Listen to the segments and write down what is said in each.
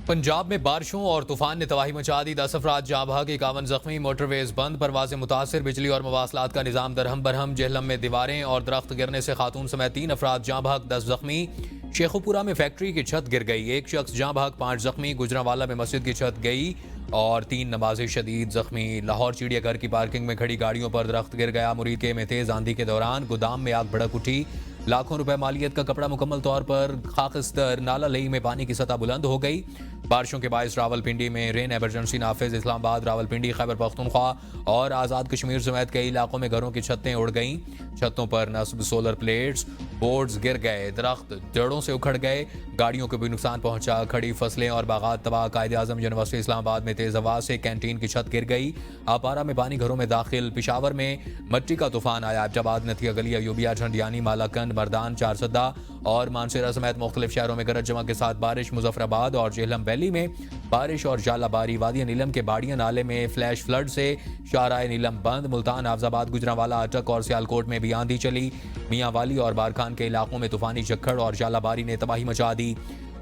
पंजाब में बारिशों और तूफान ने तबाही मचा दी। 10 अफराद जाँ बहक, 51 जख्मी, मोटरवेज बंद, परवाजें मुतासर, बिजली और मवासलात का निजाम दरहम बरहम। जेहलम में दीवारें और दरख्त गिरने से खातून समेत 3 अफराद जाँ बहक, 10 जख्मी। शेखुपुरा में फैक्ट्री की छत गिर गई, 1 शख्स जाँ बहक, 5 जख्मी। गुजरांवाला में मस्जिद की छत गई और 3 नमाजी शदीद जख्मी। लाहौर चिड़ियाघर की पार्किंग में खड़ी गाड़ियों पर दरख्त गिर गया। मुरीदके में तेज आंधी के दौरान गोदाम में आग भड़क उठी। लाखों रुपए मालियत का कपड़ा मुकम्मल तौर पर खाकिस्तर। नाला लई में पानी की सतह बुलंद हो गई। बारिशों के बायस रावलपिंडी में रेन एमरजेंसी नाफिज। इस्लामाबाद, रावलपिंडी, खैबर पख्तूनख्वा और आज़ाद कश्मीर समेत कई इलाकों में घरों की छतें उड़ गईं। छतों पर नस्ब सोलर प्लेट्स, बोर्ड्स गिर गए, दरख्त जड़ों से उखड़ गए, गाड़ियों को भी नुकसान पहुंचा। खड़ी फसलें और बागात तबाह। कायदे आजम यूनिवर्सिटी इस्लामाबाद में तेज हवा से कैंटीन की छत गिर गई। आपारा में पानी घरों में दाखिल। पिशावर में मट्टी का तूफान आया। अब्जाबाद, नथिया गली, अयूबिया, झंडियानी, मालाकंड, मर्दान, चारसदा और मानसेरा समेत मुख्तलिफ शहरों में गरज चमक के साथ बारिश। मुजफ्फराबाद और जेहलम वैली में बारिश और जालाबारी। वादी नीलम के बाड़िया नाले में फ्लैश फ्लड से शाहराए नीलम बंद। मुल्तान, आफजाबाद, गुजरांवाला, अटक और सियालकोट में भी आंधी चली। मियाँ वाली और बारखान के इलाकों में तूफानी झक्खड़ और जालाबारी ने तबाही मचा दी।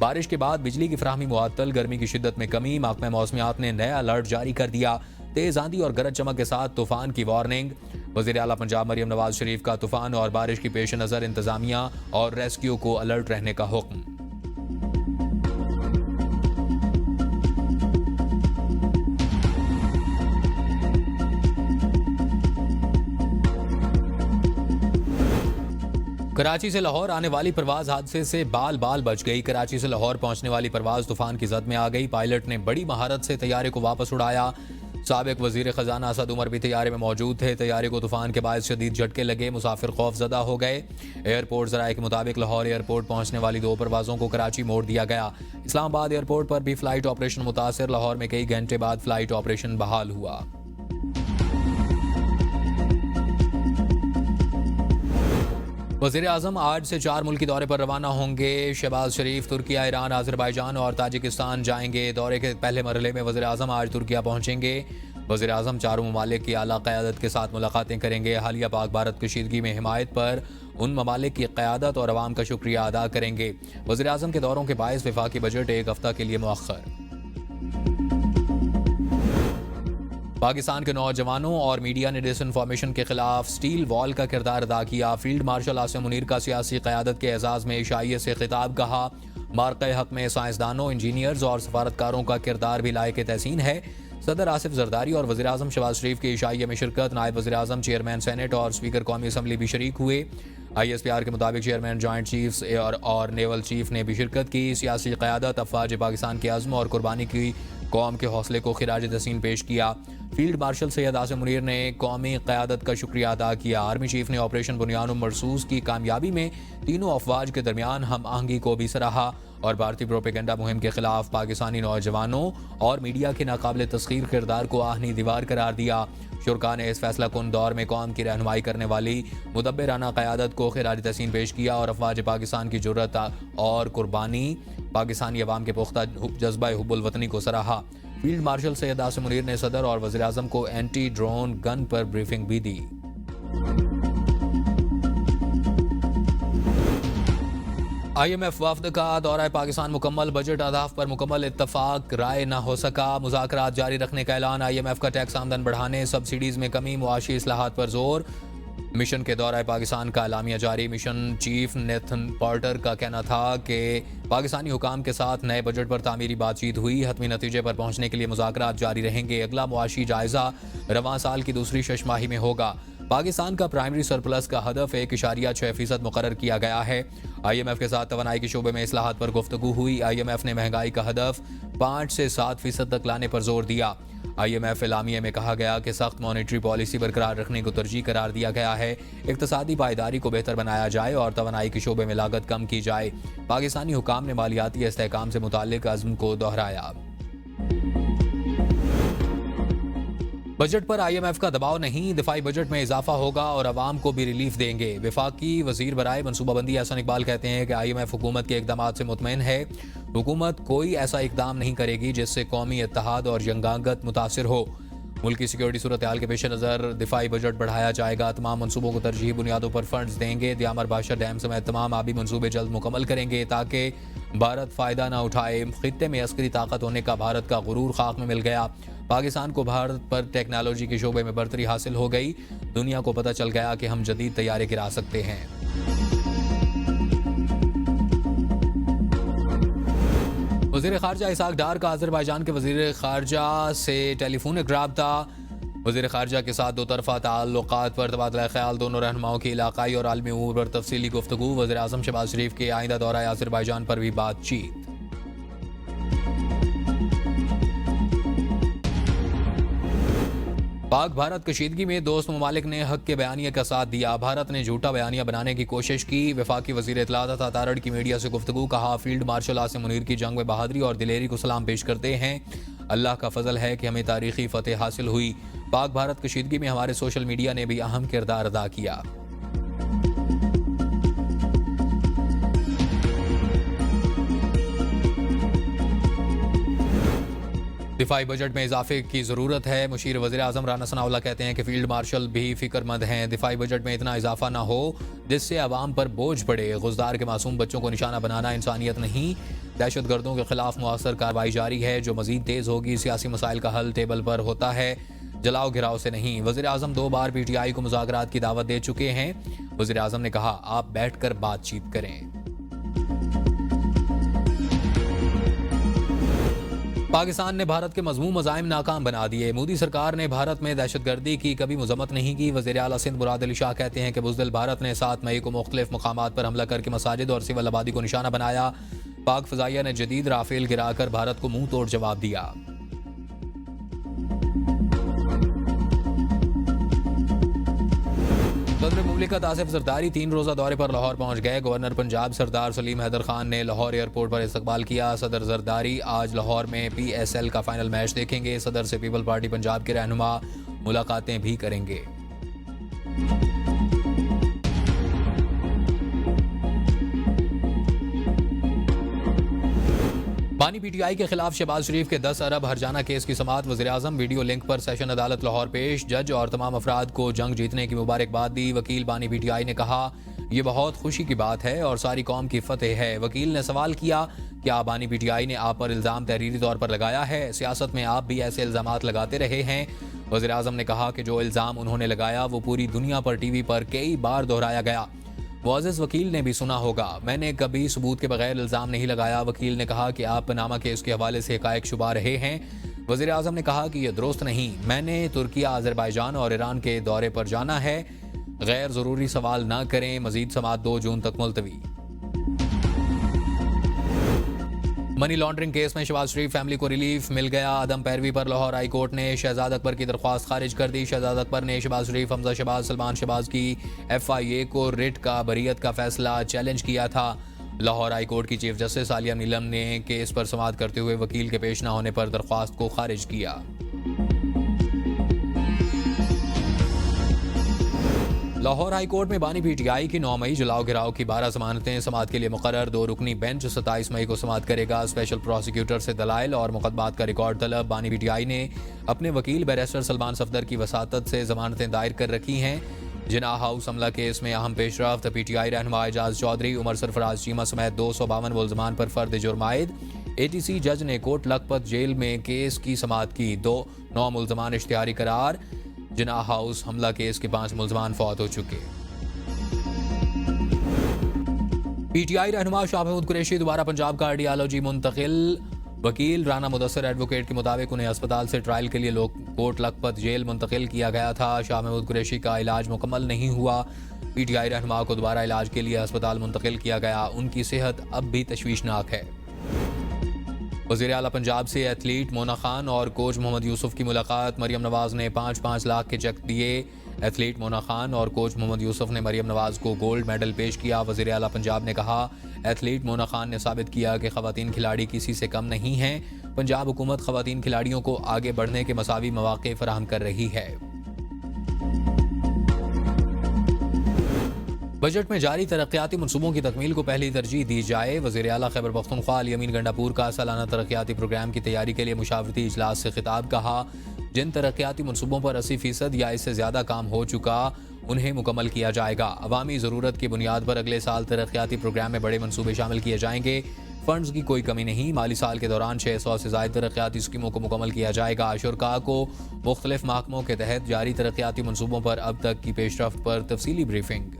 बारिश के बाद बिजली की फराहमी मुअत्तल। गर्मी की शिद्दत में कमी। महकमा मौसमियात ने नया अलर्ट जारी कर दिया। तेज आंधी और गरज चमक के साथ तूफान की वार्निंग। वज़ीर आला पंजाब मरियम नवाज शरीफ का तूफान और बारिश की पेश नज़र इंतजामिया और रेस्क्यू को अलर्ट रहने का हुक्म। कराची से लाहौर आने वाली परवाज हादसे से बाल बाल बच गई। कराची से लाहौर पहुंचने वाली परवाज तूफान की जद में आ गई। पायलट ने बड़ी महारत से तैयारे को वापस उड़ाया। साबिक वजीर खजाना असद उमर भी तैयारे में मौजूद थे। तैयारे को तूफान के बायस शदीद झटके लगे। मुसाफिर खौफजदा हो गए। एयरपोर्ट जराये के मुताबिक लाहौर एयरपोर्ट पहुंचने वाली 2 परवाजों को कराची मोड़ दिया गया। इस्लामाबाद एयरपोर्ट पर भी फ्लाइट ऑपरेशन मुतासर। लाहौर में कई घंटे बाद फ्लाइट ऑपरेशन बहाल हुआ। वज़ीर आज़म आज से 4 मुल्की दौरे पर रवाना होंगे। शहबाज शरीफ तुर्किया, ईरान, आज़रबाईजान और ताजिकिस्तान जाएंगे। दौरे के पहले मरहले में वज़ीर आज़म आज तुर्किया पहुंचेंगे। वज़ीर आज़म चारों ममालिक की आला क़यादत के साथ मुलाकातें करेंगे। हालिया पाक भारत कशीदगी में हिमायत पर उन ममालिक की क़यादत और अवाम का शुक्रिया अदा करेंगे। वज़ीर आज़म के दौरों के बायस वफाकी बजट 1 हफ्ता के लिए मुअख्खर। पाकिस्तान के नौजवानों और मीडिया ने डिसइंफॉर्मेशन के खिलाफ स्टील वॉल का किरदार अदा किया। फील्ड मार्शल आसिम मुनीर का सियासी क़यादत के एजाज़ में इशाइयत से खिताब कहा। मार्क़े हक़ में साइंसदानों, इंजीनियर्स और सफारतकारों का किरदार भी लायक तहसीन है। सदर आसिफ जरदारी और वज़ीर आज़म शहबाज शरीफ की इशाइया में शिरकत। नायब वज़ीर आज़म, चेयरमैन सेनेट और स्पीकर कौमी असम्बली भी शरीक हुए। ISPR के मुताबिक चेयरमैन, जॉइंट चीफ्स और नेवल चीफ ने भी शिरकत की। सियासी क़यादत, अफ़वाज पाकिस्तान के अज़्म और कुर्बानी की कौम के हौसले को खिराज तहसीन पेश किया। फील्ड मार्शल सैयद आसिम मुनीर ने कौमी क़यादत का शुक्रिया अदा किया। आर्मी चीफ ने ऑपरेशन बुनियान मरसूस की कामयाबी में तीनों अफवाज के दरमियान हम आहंगी को भी सराहा और भारतीय प्रोपेगेंडा मुहिम के खिलाफ पाकिस्तानी नौजवानों और मीडिया के नाकाबिल तस्खीर किरदार को आहनी दीवार करार दिया। शुरका ने इस फैसला कुन दौर में कौम की रहनुमाई करने वाली मुदब्बिराना क़यादत को खिराज तहसीन पेश किया और अफवाज पाकिस्तान की जुर्रत और कुर्बानी, पाकिस्तानी अवाम के पुख्ता जज्बा हुब्बुल वतनी को सराहा। फील्ड मार्शल सैयद आसिम मुनीर ने सदर और वज़ीर आज़म को एंटी ड्रोन गन पर ब्रीफिंग भी दी। IMF वफ्द का दौरा पाकिस्तान मुकम्मल। बजट अहदाफ पर मुकम्मल इत्तफाक राय न हो सका। मुज़ाकरात जारी रखने का ऐलान। IMF का टैक्स आमदन बढ़ाने, सब्सिडीज़ में कमी, मुआशी इस्लाहात पर जोर। मिशन के दौरा पाकिस्तान का एलामिया जारी। मिशन चीफ नेथन पॉर्टर का कहना था कि पाकिस्तानी हुकाम के साथ नए बजट पर तामीरी बातचीत हुई। हतमी नतीजे पर पहुंचने के लिए मुज़ाकरात जारी रहेंगे। अगला मुआशी जायज़ा रवां साल की दूसरी शशमाही में होगा। पाकिस्तान का प्राइमरी सरप्लस का हदफ 1.6% मुकर्रर किया गया है। IMF के साथ तवानाई के शोबे में इस्लाहात पर गुफ्तगू हुई। IMF ने महंगाई का हदफ 5 से 7% तक लाने पर जोर दिया। IMF एलामिया में कहा गया कि सख्त मॉनेटरी पॉलिसी बरकरार रखने को तरजीह करार दिया गया है। इक्तसादी पायदारी को बेहतर बनाया जाए और तवानाई के शोबे में लागत कम की जाए। पाकिस्तानी हुकाम ने मालियाती इस्तेहकाम से मुताल्लिक अज़्म को दोहराया। बजट पर IMF का दबाव नहीं, दिफाई बजट में इजाफा होगा और अवाम को भी रिलीफ देंगे। वफाकी वजीर बराए मनसूबाबंदी हसन इकबाल कहते हैं कि IMF हुकूमत के इकदाम से मुतमईन है। हुकूमत कोई ऐसा इकदाम नहीं करेगी जिससे कौमी इत्तेहाद और यंगांगत मुतासिर हो। मुल्क की सिक्योरिटी सूरत हाल के पेश नज़र दिफाई बजट बढ़ाया जाएगा। तमाम मनसूबों को तरजीही बुनियादों पर फंड्स देंगे। दियामर बादशाह डैम समेत तमाम आबी मनसूबे जल्द मुकम्मल करेंगे ताकि भारत फ़ायदा ना उठाए। खित्ते में अस्करी ताकत होने का भारत का गुरूर खाक में मिल गया। पाकिस्तान को भारत पर टेक्नोलॉजी के शोबे में बरतरी हासिल हो गई। दुनिया को पता चल गया कि हम जदीद तैयारे गिरा सकते हैं। वज़ीर ख़ारजा इसाक डार का अज़रबैजान के वज़ीर ख़ारजा से टेलीफोनिक राब्ता। वज़ीर ख़ारजा के साथ दो तरफ़ा ताल्लुक़ात पर तबादला ख़याल। दोनों रहनुमाओं की इलाक़ाई और आलमी उमूर पर तफसीली गुफ्तगू। वज़ीर आज़म शहबाज शरीफ के आइंदा दौरा अज़रबैजान पर भी बातचीत। पाक भारत कशीदगी में दोस्त ममालिक ने हक के बयानिया का साथ दिया। भारत ने झूठा बयानिया बनाने की कोशिश की। वफाकी वज़ीर इत्तलात अता तारड़ की मीडिया से गुफ्तगू। कहा, फील्ड मार्शल आसिम मुनीर की जंग में बहादुरी और दिलेरी को सलाम पेश करते हैं। अल्लाह का फजल है कि हमें तारीखी फतेह हासिल हुई। पाक भारत कशीदगी में हमारे सोशल मीडिया ने भी अहम किरदार अदा किया। दिफाई बजट में इजाफे की ज़रूरत है। मुशीर वज़ीर आज़म राना सनाउल्लाह कहते हैं कि फील्ड मार्शल भी फिक्रमंद हैं। दिफाई बजट में इतना इजाफा ना हो जिससे अवाम पर बोझ पड़े। गुज़दार के मासूम बच्चों को निशाना बनाना इंसानियत नहीं। दहशत गर्दों के खिलाफ मुअस्सर कार्रवाई जारी है जो मजीद तेज़ होगी। सियासी मसाइल का हल टेबल पर होता है, जलाओ घिराव से नहीं। वज़ीर आज़म 2 बार PTI को मुज़ाकरात की दावत दे चुके हैं। वज़ीर आज़म ने कहा, आप बैठ कर बातचीत करें। पाकिस्तान ने भारत के मज़मूम मज़ाइम नाकाम बना दिए। मोदी सरकार ने भारत में दहशतगर्दी की कभी मजम्मत नहीं की। वज़ीर आला सिंध मुराद अली शाह कहते हैं कि बुज़दिल भारत ने 7 मई को मुख्तलिफ मकामात पर हमला करके मसाजिद और सिविल आबादी को निशाना बनाया। पाक फ़ज़ाइया ने जदीद राफेल गिराकर भारत को मुंह तोड़ जवाब दिया। सदर मुमलिकत आसिफ जरदारी 3 रोज़ा दौरे पर लाहौर पहुंच गए। गवर्नर पंजाब सरदार सलीम हैदर खान ने लाहौर एयरपोर्ट पर इस्तकबाल किया। सदर जरदारी आज लाहौर में PSL का फाइनल मैच देखेंगे। सदर से पीपल पार्टी पंजाब के रहनुमा मुलाकातें भी करेंगे। बानी PTI के खिलाफ शहबाज शरीफ के 10 अरब हरजाना केस की समाअत। वज़ीर आज़म वीडियो लिंक पर सेशन अदालत लाहौर पेश। जज और तमाम अफराद को जंग जीतने की मुबारकबाद दी। वकील बानी PTI ने कहा, यह बहुत खुशी की बात है और सारी कौम की फतेह है। वकील ने सवाल किया, क्या बानी PTI ने आप पर इल्ज़ाम तहरीरी तौर पर लगाया है? सियासत में आप भी ऐसे इल्ज़ामात लगाते रहे हैं। वज़ीर आज़म ने कहा कि जो इल्ज़ाम उन्होंने लगाया वो पूरी दुनिया पर TV पर कई बार दोहराया गया। मुअज़्ज़ज़ वकील ने भी सुना होगा, मैंने कभी सबूत के बगैर इल्ज़ाम नहीं लगाया। वकील ने कहा कि आप पनामा केस के हवाले से हक़ाइक़ शुबा रहे हैं। वज़ीर आज़म ने कहा कि यह दुरुस्त नहीं। मैंने तुर्किया, अज़रबैजान और ईरान के दौरे पर जाना है। गैर ज़रूरी सवाल ना करें। मज़ीद समाअत 2 जून तक मुलतवी। मनी लॉन्ड्रिंग केस में शहबाज शरीफ फैमिली को रिलीफ मिल गया। अदम पैरवी पर लाहौर हाई कोर्ट ने शहजाद अकबर की दरख्वास्त खारिज कर दी। शहजाद अकबर ने शहबाज शरीफ, हमजा शहबाज, सलमान शहबाज की FIA को रिट का बरीयत का फैसला चैलेंज किया था। लाहौर हाई कोर्ट की चीफ जस्टिस आलिया नीलम ने केस पर समाअत करते हुए वकील के पेश न होने पर दरख्वास्त को खारिज किया। लाहौर हाई कोर्ट में बानी PTI की 9 मई जलाओ घिराव की 12 जमानतें समाअत के लिए मुकर्रर। 2 रुकनी बेंच 27 मई को समाअत करेगा। स्पेशल प्रोसिक्यूटर से दलाइल और मुकदमात का रिकॉर्ड तलब। बानी PTI ने अपने वकील बैरिस्टर सलमान सफदर की वसातत से जमानतें दायर कर रखी हैं। जिना हाउस हमला केस में अहम पेशरफ्त। PTI रहनुमा एजाज चौधरी, उमर सरफराज चीमा समेत 252 मुल्ज़मान पर फर्द जुर्म आयद। ATC जज ने कोट लखपत जेल में केस की समाअत की। 9 मुल्ज़मान इश्तिहारी करार। जिना हाउस हमला केस के 5 मुल्ज़मान फौत हो चुके। PTI रहनुमा शाह महमूद कुरैशी दोबारा पंजाब का आइडियालॉजी मुंतकिल। वकील राना मुदस्सिर एडवोकेट के मुताबिक उन्हें अस्पताल से ट्रायल के लिए कोट लखपत जेल मुंतकिल किया गया था। शाह महमूद कुरैशी का इलाज मुकम्मल नहीं हुआ। PTI रहनुमा को दोबारा इलाज के लिए अस्पताल मुंतकिल किया गया। उनकी सेहत अब भी तशवीशनाक है। वज़ीर आला पंजाब से एथलीट मोना खान और कोच मोहम्मद यूसुफ की मुलाकात। मरियम नवाज ने 5-5 लाख के चेक दिए। एथलीट मोना खान और कोच मोहम्मद यूसुफ ने मरियम नवाज को गोल्ड मेडल पेश किया। वज़ीर आला पंजाब ने कहा, एथलीट मोना खान ने साबित किया कि ख़वातीन खिलाड़ी किसी से कम नहीं हैं। पंजाब हुकूमत ख़वातीन खिलाड़ियों को आगे बढ़ने के मसावी मौक़े फराहम कर रही है। बजट में जारी तरक्याती मनसूबों की तकमील को पहली तरजीह दी जाए। वज़ीर आला खैबर पख्तूनख्वा अली अमीन गंडापुर का सालाना तरक्याती प्रोग्राम की तैयारी के लिए मुशावरती इजलास से खिताब। कहा, जिन तरक्याती मनसूबों पर 80% या इससे ज़्यादा काम हो चुका उन्हें मुकम्मल किया जाएगा। अवामी ज़रूरत की बुनियाद पर अगले साल तरक्याती प्रोग्राम में बड़े मनसूबे शामिल किए जाएंगे। फंड्स की कोई कमी नहीं। माली साल के दौरान 600 से ज़ायद तरक्याती स्कीमों को मुकम्मल किया जाएगा। शुरका को मुख्तलिफ महकमों के तहत जारी तरक्याती मनसूबों पर अब तक की पेशरफ्त पर तफसीली ब्रीफिंग।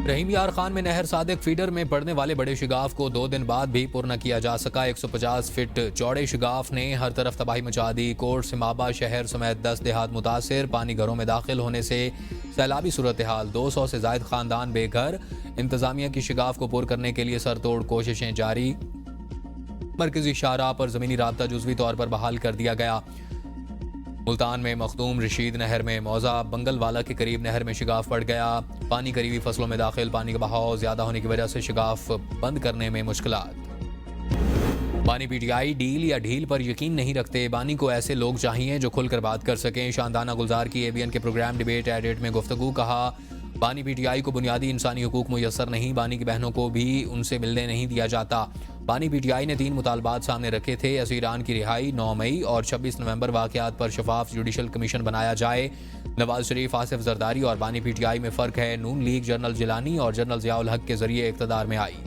रहीम यार खान में नहर सादिक फीडर में पड़ने वाले बड़े शिगाफ को 2 दिन बाद भी पूर्ण किया जा सका। 150 फीट चौड़े शिगाफ ने हर तरफ तबाही मचा दी। कोट सिमाबा शहर समेत 10 देहात मुतासिर। पानी घरों में दाखिल होने से सैलाबी सूरत हाल। 200 से जायद खानदान बेघर। इंतजामिया की शिगाफ को पुर करने के लिए सरतोड़ कोशिशें जारी। मरकजी शाहराह पर जमीनी राब्ता जुज़वी तौर पर बहाल कर दिया गया। मुल्तान में मखदूम रशीद नहर में मौजा बंगलवाला के करीब नहर में शिगाफ पड़ गया। पानी करीबी फसलों में दाखिल। पानी का बहाव ज्यादा होने की वजह से शिगाफ बंद करने में मुश्किलात। बानी पीटीआई डील या ढील पर यकीन नहीं रखते। बानी को ऐसे लोग चाहिए जो खुलकर बात कर सकें। शानदाना गुलजार की एबीएन के प्रोग्राम डिबेट एडिट में गुफ्तगू। कहा, बानी पीटीआई को बुनियादी इंसानी हुकूक मुयसर नहीं। बानी की बहनों को भी उनसे मिलने नहीं दिया जाता। बानी पीटीआई ने 3 मुतालबात सामने रखे थे। असीरान की रिहाई, 9 मई और 26 नवंबर वाकयात पर शफाफ जुडिशल कमीशन बनाया जाए। नवाज शरीफ, आसिफ जरदारी और बानी पीटीआई में फ़र्क है। नून लीग जनरल जिलानी और जनरल ज़ियाउल हक के जरिए इक़्तिदार में आई।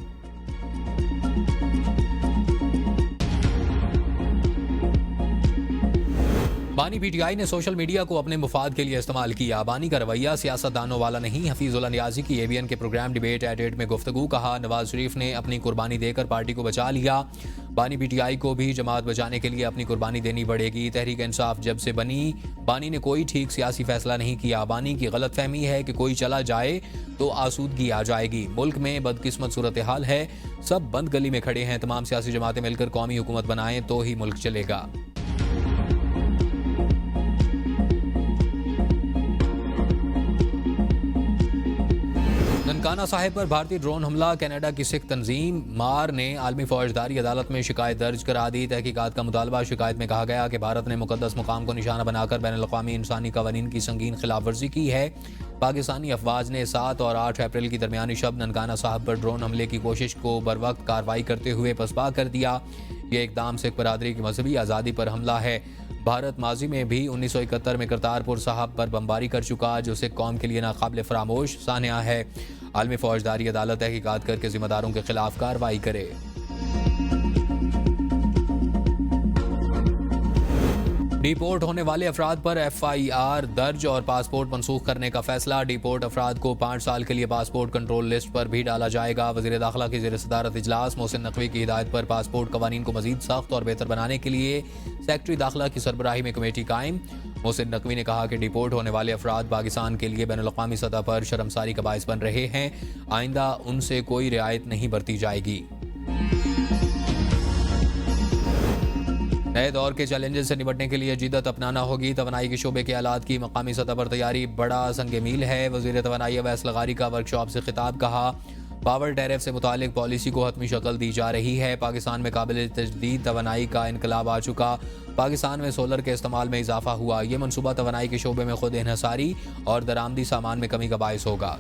बानी पीटीआई ने सोशल मीडिया को अपने मुफाद के लिए इस्तेमाल किया। बानी का रवैया सियासतदानों वाला नहीं। हफीजुल्लाह नियाज़ी की एबीएन के प्रोग्राम डिबेट एडिट में गुफ्तगू। कहा, नवाज शरीफ ने अपनी कुर्बानी देकर पार्टी को बचा लिया। बानी पीटीआई को भी जमात बचाने के लिए अपनी कुर्बानी देनी पड़ेगी। तहरीक इंसाफ जब से बनी, बानी ने कोई ठीक सियासी फैसला नहीं किया। बानी की गलत फहमी है कि कोई चला जाए तो आसूदगी आ जाएगी। मुल्क में बदकिस्मत सूरत हाल है। सब बंद गली में खड़े हैं। तमाम सियासी जमातें मिलकर कौमी हुकूमत बनाएं तो ही मुल्क चलेगा। ननकाना साहिब पर भारतीय ड्रोन हमला। कनाडा की सिख तंजीम मार ने आलमी फौजदारी अदालत में शिकायत दर्ज करा दी। तहकीकात का मुतालबा। शिकायत में कहा गया कि भारत ने मुकद्दस मुकाम को निशाना बनाकर बैनुल-अक़वामी इंसानी कवानीन की संगीन खिलाफ वर्जी की है। पाकिस्तानी अफवाज ने 7 और 8 अप्रैल की दरमियानी शब ननकाना साहिब पर ड्रोन हमले की कोशिश को बरवक्त कार्रवाई करते हुए पसपा कर दिया। यह इकदाम सिख बरादरी की मजहबी आज़ादी पर हमला है। भारत माजी में भी 1971 में करतारपुर साहब पर बमबारी कर चुका, जो सिख कौम के लिए नाकाबिल फरामोश सान्या है। आलमी फौजदारी अदालत तहकीकात करके जिम्मेदारों के खिलाफ कार्रवाई करे। डिपोर्ट होने वाले अफराद पर FIR दर्ज और पासपोर्ट मनसूख करने का फैसला। डिपोर्ट अफराद को 5 साल के लिए पासपोर्ट कंट्रोल लिस्ट पर भी डाला जाएगा। वज़ीर दाखिला की ज़ेर सदारत इजलास। मोहसिन नकवी की हिदायत पर पासपोर्ट कवानीन को मजीद सख्त और बेहतर बनाने के लिए सेक्रेटरी दाखिला की सरबराही में कमेटी कायम। मोहसिन नकवी ने कहा कि डिपोर्ट होने वाले अफराद पाकिस्तान के लिए बैनुल-अक़वामी सतह पर शर्मसारी का बाइस बन रहे हैं। आइंदा उनसे कोई रियायत नहीं बरती जाएगी। नए दौर के चैलेंजेस से निपटने के लिए जिद्दत अपनाना होगी। तवानाई के शोबे के आलात की मकामी सतह पर तैयारी बड़ा संग मील है। वज़ीर तवानाई अवैस लगारी का वर्कशॉप से खिताब। कहा, पावर टैरिफ से मुतालिक पॉलिसी को हतमी शक्ल दी जा रही है। पाकिस्तान में काबिल तजदीद तवानाई का इनकलाब आ चुका। पाकिस्तान में सोलर के इस्तेमाल में इजाफा हुआ। ये मनसूबा तवानाई के शोबे में खुद इन्हसारी और दरामदी सामान में कमी का बायस होगा।